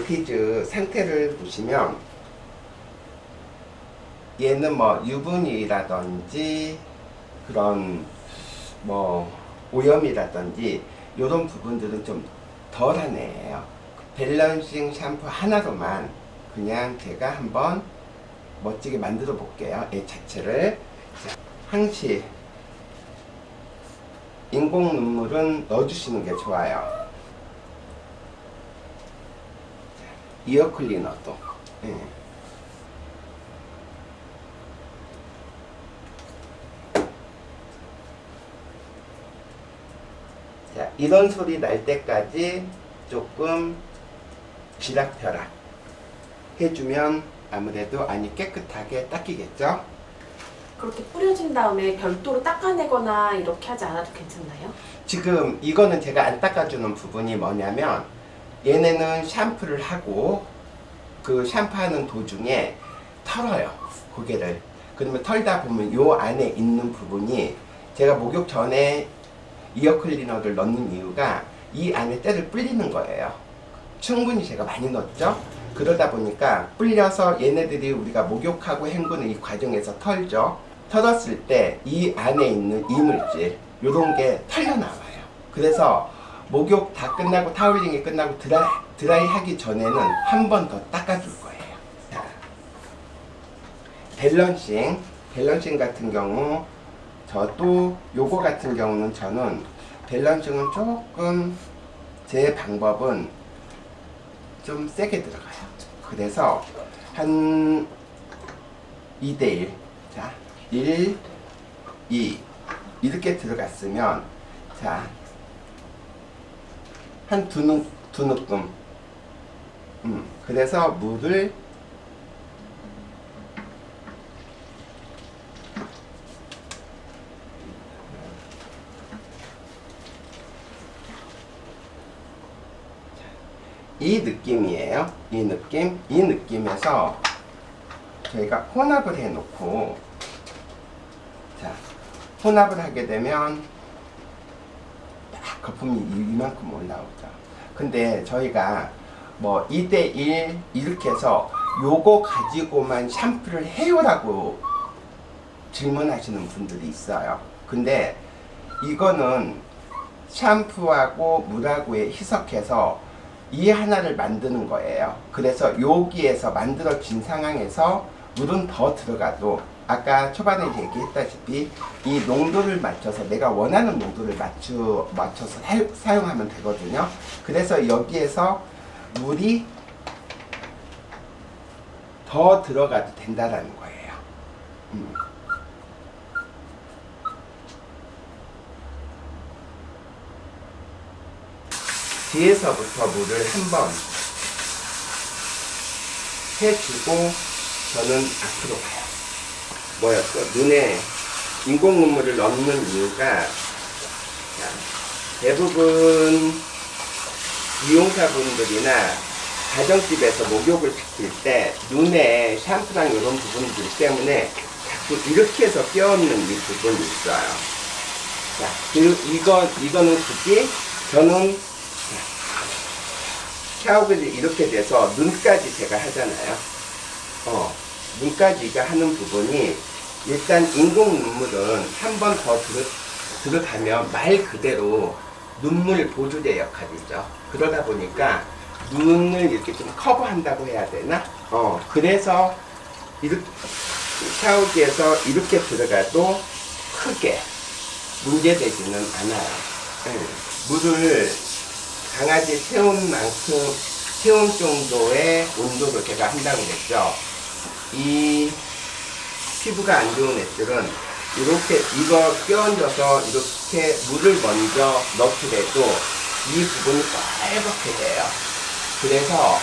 벨피즈 상태를 보시면 얘는 뭐 유분이라든지 그런 뭐 오염이라든지 이런 부분들은 좀 덜한 애예요. 밸런싱 샴푸 하나로만 그냥 제가 한번 멋지게 만들어 볼게요. 애 자체를. 자, 항시 인공 눈물은 넣어주시는 게 좋아요. 이어 클리너도. 예. 자, 이런 소리 날 때까지 조금 쥐락펴락 해주면 아무래도 안이 깨끗하게 닦이겠죠? 그렇게 뿌려진 다음에 별도로 닦아내거나 이렇게 하지 않아도 괜찮나요? 지금 이거는 제가 안 닦아주는 부분이 뭐냐면 얘네는 샴푸를 하고 그 샴푸하는 도중에 털어요, 고개를. 그러면 털다 보면 요 안에 있는 부분이, 제가 목욕 전에 이어 클리너를 넣는 이유가 이 안에 때를 불리는 거예요. 충분히 제가 많이 넣었죠. 그러다 보니까 불려서 얘네들이 우리가 목욕하고 헹구는 이 과정에서 털죠. 털었을 때 이 안에 있는 이물질 요런 게 털려 나와요. 그래서 목욕 다 끝나고 타올링이 끝나고 드라이 하기 전에는 한 번 더 닦아줄 거예요. 자, 밸런싱 같은 경우 저도 요거 같은 경우는 저는 밸런싱은 조금 제 방법은 좀 세게 들어가요. 그래서 한 2대1, 자 1, 2 이렇게 들어갔으면 자 한 두 느낌. 그래서 물을 이 느낌이에요. 이 느낌에서 저희가 혼합을 해놓고, 자 혼합을 하게 되면 딱 거품이 이만큼 올라오죠. 근데 저희가 뭐 2대1 이렇게 해서 요거 가지고만 샴푸를 해요라고 질문하시는 분들이 있어요. 근데 이거는 샴푸하고 물하고에 희석해서 이 하나를 만드는 거예요. 그래서 여기에서 만들어진 상황에서 물은 더 들어가도 아까 초반에 얘기했다시피 이 농도를 맞춰서 내가 원하는 농도를 맞춰서 사용하면 되거든요. 그래서 여기에서 물이 더 들어가도 된다라는 거예요. 뒤에서부터 물을 한번 해주고 저는 앞으로 가요. 뭐였어? 눈에 인공 눈물을 넣는 이유가, 자, 대부분 미용사분들이나 가정집에서 목욕을 시킬 때 눈에 샴푸랑 이런 부분들 때문에 자꾸 이렇게 해서 껴얹는 이 부분이 있어요. 자, 이거는 굳이 저는 샤워글이 이렇게 돼서 눈까지 제가 하잖아요. 눈까지가 하는 부분이 일단 인공 눈물은 한 번 더 들어가면 말 그대로 눈물 보조제 역할이죠. 그러다 보니까 눈을 이렇게 좀 커버한다고 해야 되나? 그래서 이렇게 샤워기에서 이렇게 들어가도 크게 문제되지는 않아요. 물을 강아지 체온 정도의 온도로 제가 한다고 그랬죠. 이 피부가 안 좋은 애들은 이렇게 이거 껴얹어서 이렇게 물을 먼저 넣더라도 이 부분이 빨갛게 돼요. 그래서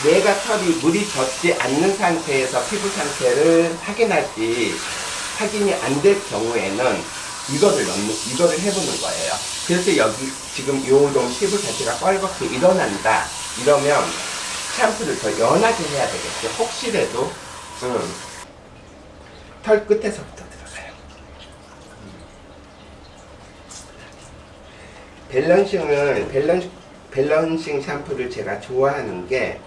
내가 털이 물이 젖지 않는 상태에서 피부 상태를 확인이 안 될 경우에는 이거를 해보는 거예요. 그래서 여기 지금 요런 피부 자체가 빨갛게 일어난다 이러면 샴푸를 더 연하게 해야 되겠죠. 혹시라도 털 끝에서부터 들어가요. 밸런싱 샴푸를 제가 좋아하는 게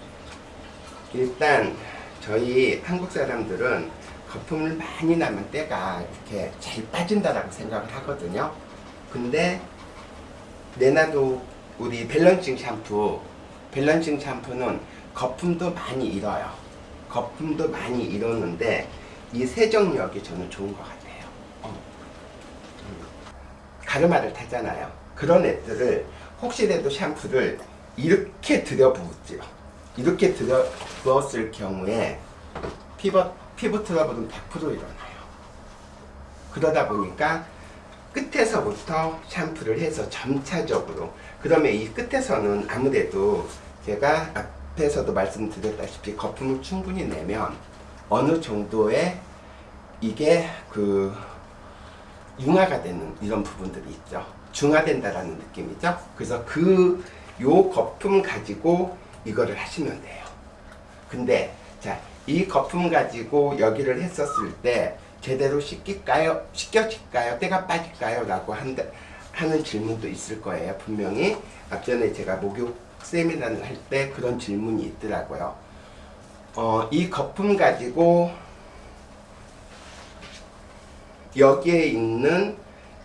일단 저희 한국 사람들은 거품을 많이 나면 때가 이렇게 잘 빠진다라고 생각을 하거든요. 근데 레나도 우리 밸런싱 샴푸는 거품도 많이 잃어요. 거품도 많이 잃었는데 이 세정력이 저는 좋은 것 같아요. 가르마를 타잖아요. 그런 애들을 혹시라도 샴푸를 이렇게 들여부었지요. 이렇게 들여부었을 경우에 피부 트러블은 100% 일어나요. 그러다 보니까 끝에서부터 샴푸를 해서 점차적으로, 그러면 이 끝에서는 아무래도 제가 앞에서도 말씀드렸다시피 거품을 충분히 내면 어느 정도의 이게 융화가 되는 이런 부분들이 있죠. 중화된다라는 느낌이죠. 그래서 요 거품 가지고 이거를 하시면 돼요. 근데 자, 이 거품 가지고 여기를 했었을 때 제대로 씻겨질까요? 때가 빠질까요? 라고 하는 질문도 있을 거예요. 분명히 앞전에 제가 목욕 세미나를 할 때 그런 질문이 있더라고요. 이 거품 가지고 여기에 있는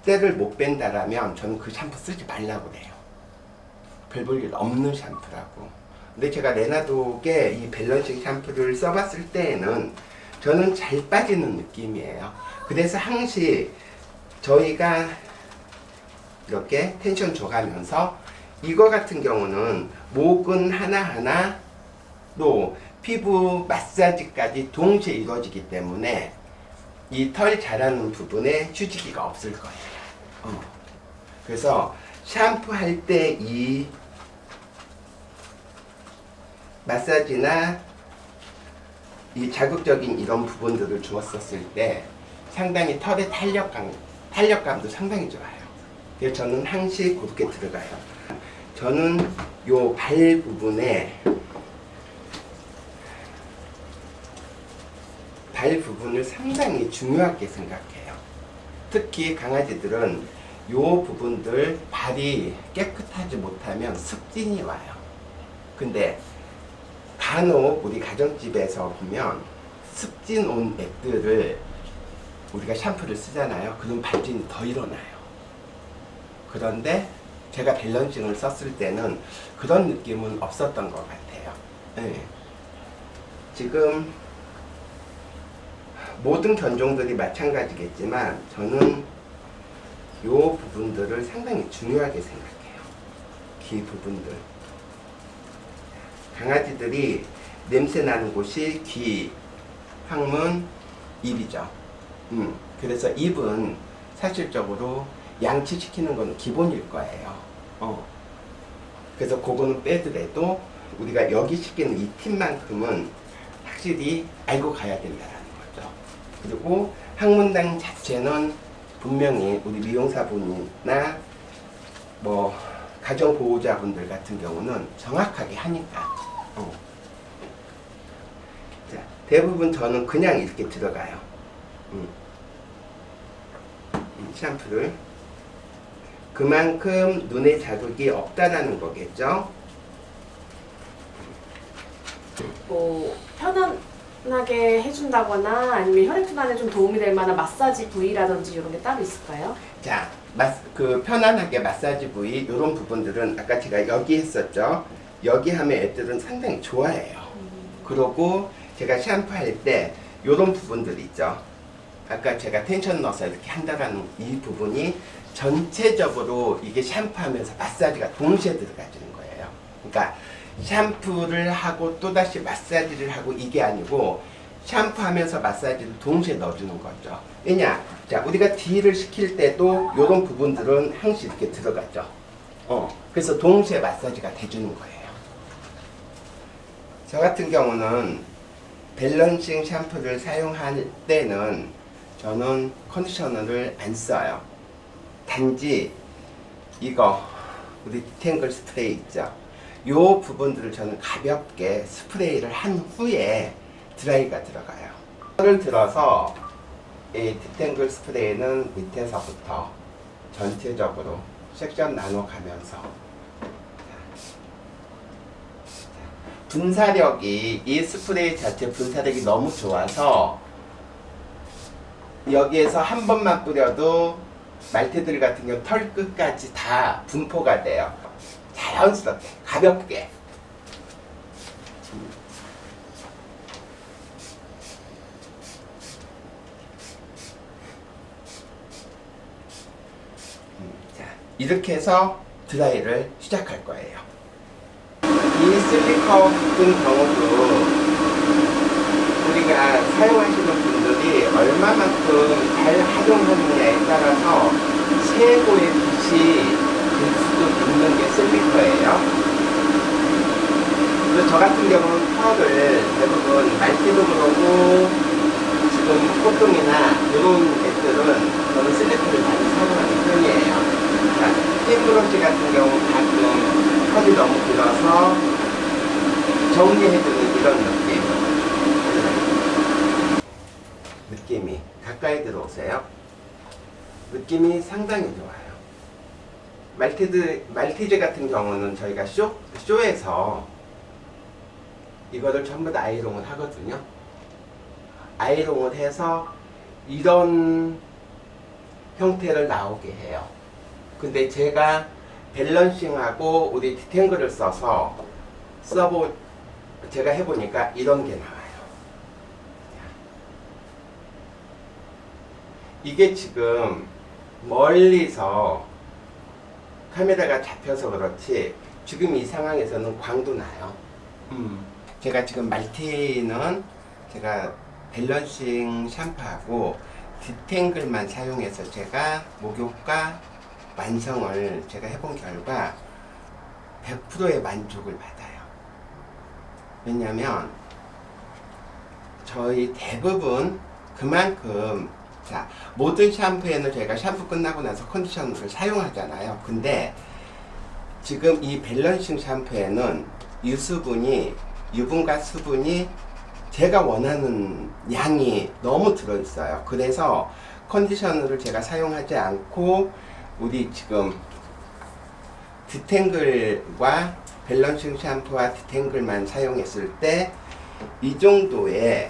때를 못 뺀다라면 저는 그 샴푸 쓰지 말라고 그래요. 별 볼 일 없는 샴푸라고. 근데 제가 레나독의 이 밸런싱 샴푸를 써봤을 때에는 저는 잘 빠지는 느낌이에요. 그래서 항시 저희가 이렇게 텐션 줘가면서 이거 같은 경우는 목은 하나하나로 피부 마사지까지 동시에 이루어지기 때문에 이 털 자라는 부분에 휴지기가 없을 거예요. 그래서 샴푸할 때 이 마사지나 이 자극적인 이런 부분들을 주었었을 때 상당히 털의 탄력감도 상당히 좋아요. 그래서 저는 항시 그렇게 들어가요. 저는 요 발 부분을 상당히 중요하게 생각해요. 특히 강아지들은 요 부분들 발이 깨끗하지 못하면 습진이 와요. 근데 간혹 우리 가정집에서 보면 습진 온 애들을 우리가 샴푸를 쓰잖아요. 그럼 발진이 더 일어나요. 그런데 제가 밸런싱을 썼을 때는 그런 느낌은 없었던 것 같아요. 네. 지금 모든 견종들이 마찬가지겠지만 저는 요 부분들을 상당히 중요하게 생각해요. 귀 부분들. 강아지들이 냄새 나는 곳이 귀, 항문, 입이죠. 그래서 입은 사실적으로 양치시키는 건 기본일 거예요. 그래서 그거는 빼더라도 우리가 여기 시키는 이 팁만큼은 확실히 알고 가야 된다는 거죠. 그리고 항문당 자체는 분명히 우리 미용사분이나 뭐 가정보호자분들 같은 경우는 정확하게 하니까 자, 대부분 저는 그냥 이렇게 들어가요. 샴푸를 그만큼 눈에 자극이 없다라는 거겠죠. 뭐 편안하게 해준다거나 아니면 혈액순환에 좀 도움이 될 만한 마사지 부위라든지 이런 게 따로 있을까요? 자, 편안하게 마사지 부위 이런 부분들은 아까 제가 여기 했었죠. 여기 하면 애들은 상당히 좋아해요. 그리고 제가 샴푸할 때 이런 부분들 있죠. 아까 제가 텐션 넣어서 이렇게 한다라는 이 부분이 전체적으로 이게 샴푸하면서 마사지가 동시에 들어가지는 거예요. 그러니까 샴푸를 하고 또다시 마사지를 하고 이게 아니고 샴푸하면서 마사지를 동시에 넣어주는 거죠. 왜냐? 자, 우리가 딜을 시킬 때도 이런 부분들은 항시 이렇게 들어가죠. 그래서 동시에 마사지가 돼주는 거예요. 저 같은 경우는 밸런싱 샴푸를 사용할 때는 저는 컨디셔너를 안 써요. 단지 이거 우리 디탱글 스프레이 있죠. 요 부분들을 저는 가볍게 스프레이를 한 후에 드라이가 들어가요. 예를 들어서 이 디탱글 스프레이는 밑에서부터 전체적으로 섹션 나눠 가면서 분사력이 이 스프레이 자체 분사력이 너무 좋아서 여기에서 한 번만 뿌려도 말티들 같은 경우 털 끝까지 다 분포가 돼요. 자연스럽게 가볍게. 자, 이렇게 해서 드라이를 시작할 거예요. 이 실리콘 같은 경우도 우리가 사용하시는 분들이 얼마만큼 잘 활용하느냐에 따라서 최고의 빛이 될 수도 있는 게 실리커예요. 그래서 저 같은 경우는 털을 대부분 말티도 그러고 지금 꽃동이나 이런 애들은 저는 실리커를 많이 사용하는 편이에요. 자, 흰브러쉬 같은 경우 가끔 털이 너무 길어서 정리해주는 이런 느낌이 가까이 들어오세요. 느낌이 상당히 좋아요. 말티즈 같은 경우는 저희가 쇼에서 이거를 전부 다 아이롱을 하거든요. 아이롱을 해서 이런 형태를 나오게 해요. 근데 제가 밸런싱하고 우리 디탱글을 써서 제가 해보니까 이런 게 나와요. 이게 지금 멀리서 카메라가 잡혀서 그렇지 지금 이 상황에서는 광도 나요. 제가 지금 말티는 제가 밸런싱 샴푸하고 디탱글만 사용해서 제가 목욕과 완성을 제가 해본 결과 100%의 만족을 받아요. 왜냐면 저희 대부분 그만큼 자, 모든 샴푸에는 저희가 샴푸 끝나고 나서 컨디셔너를 사용하잖아요. 근데 지금 이 밸런싱 샴푸에는 유분과 수분이 제가 원하는 양이 너무 들어있어요. 그래서 컨디셔너를 제가 사용하지 않고 우리 지금 디탱글과 밸런싱 샴푸와 디탱글만 사용했을 때 이 정도의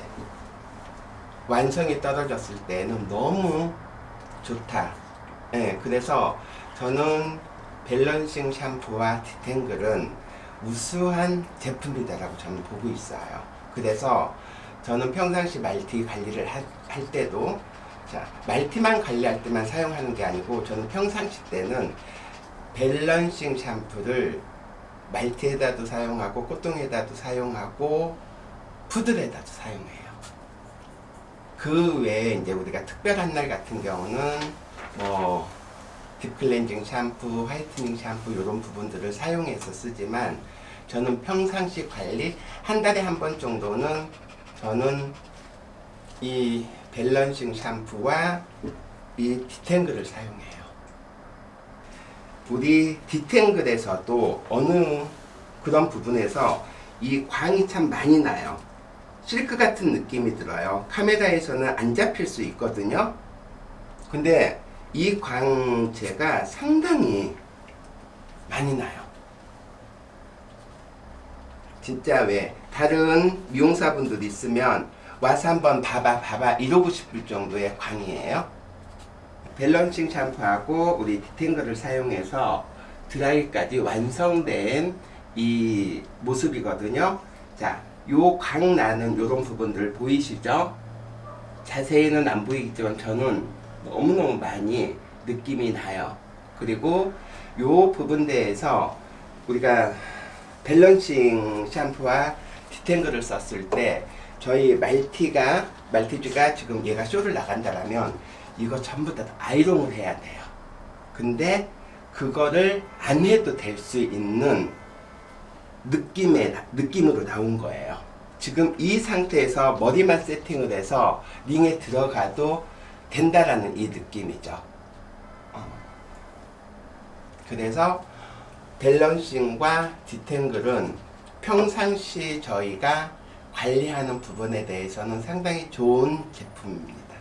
완성이 떨어졌을 때는 너무 좋다. 네, 그래서 저는 밸런싱 샴푸와 디탱글은 우수한 제품이다라고 저는 보고 있어요. 그래서 저는 평상시 말티 관리를 할 때도 자, 말티만 관리할 때만 사용하는 게 아니고 저는 평상시 때는 밸런싱 샴푸를 말티에다도 사용하고 꽃동에다도 사용하고 푸들에다도 사용해요. 그 외에 이제 우리가 특별한 날 같은 경우는 뭐 딥클렌징 샴푸, 화이트닝 샴푸 이런 부분들을 사용해서 쓰지만 저는 평상시 관리 한 달에 한 번 정도는 저는 이 밸런싱 샴푸와 이 디탱글을 사용해요. 우리 디탱글에서도 어느 그런 부분에서 이 광이 참 많이 나요. 실크 같은 느낌이 들어요. 카메라에서는 안 잡힐 수 있거든요. 근데 이 광채가 상당히 많이 나요. 진짜 왜 다른 미용사분들 있으면 와서 한번 봐봐 이러고 싶을 정도의 광이에요. 밸런싱 샴푸하고 우리 디탱글을 사용해서 드라이까지 완성된 이 모습이거든요. 자, 요 광 나는 요런 부분들 보이시죠? 자세히는 안 보이겠지만 저는 너무너무 많이 느낌이 나요. 그리고 요 부분대에서 우리가 밸런싱 샴푸와 디탱글을 썼을 때 저희 말티즈가 지금 얘가 쇼를 나간다라면 이거 전부 다 아이롱을 해야 돼요. 근데 그거를 안 해도 될 수 있는 느낌으로 나온 거예요. 지금 이 상태에서 머리만 세팅을 해서 링에 들어가도 된다라는 이 느낌이죠. 그래서 밸런싱과 디탱글은 평상시 저희가 관리하는 부분에 대해서는 상당히 좋은 제품입니다.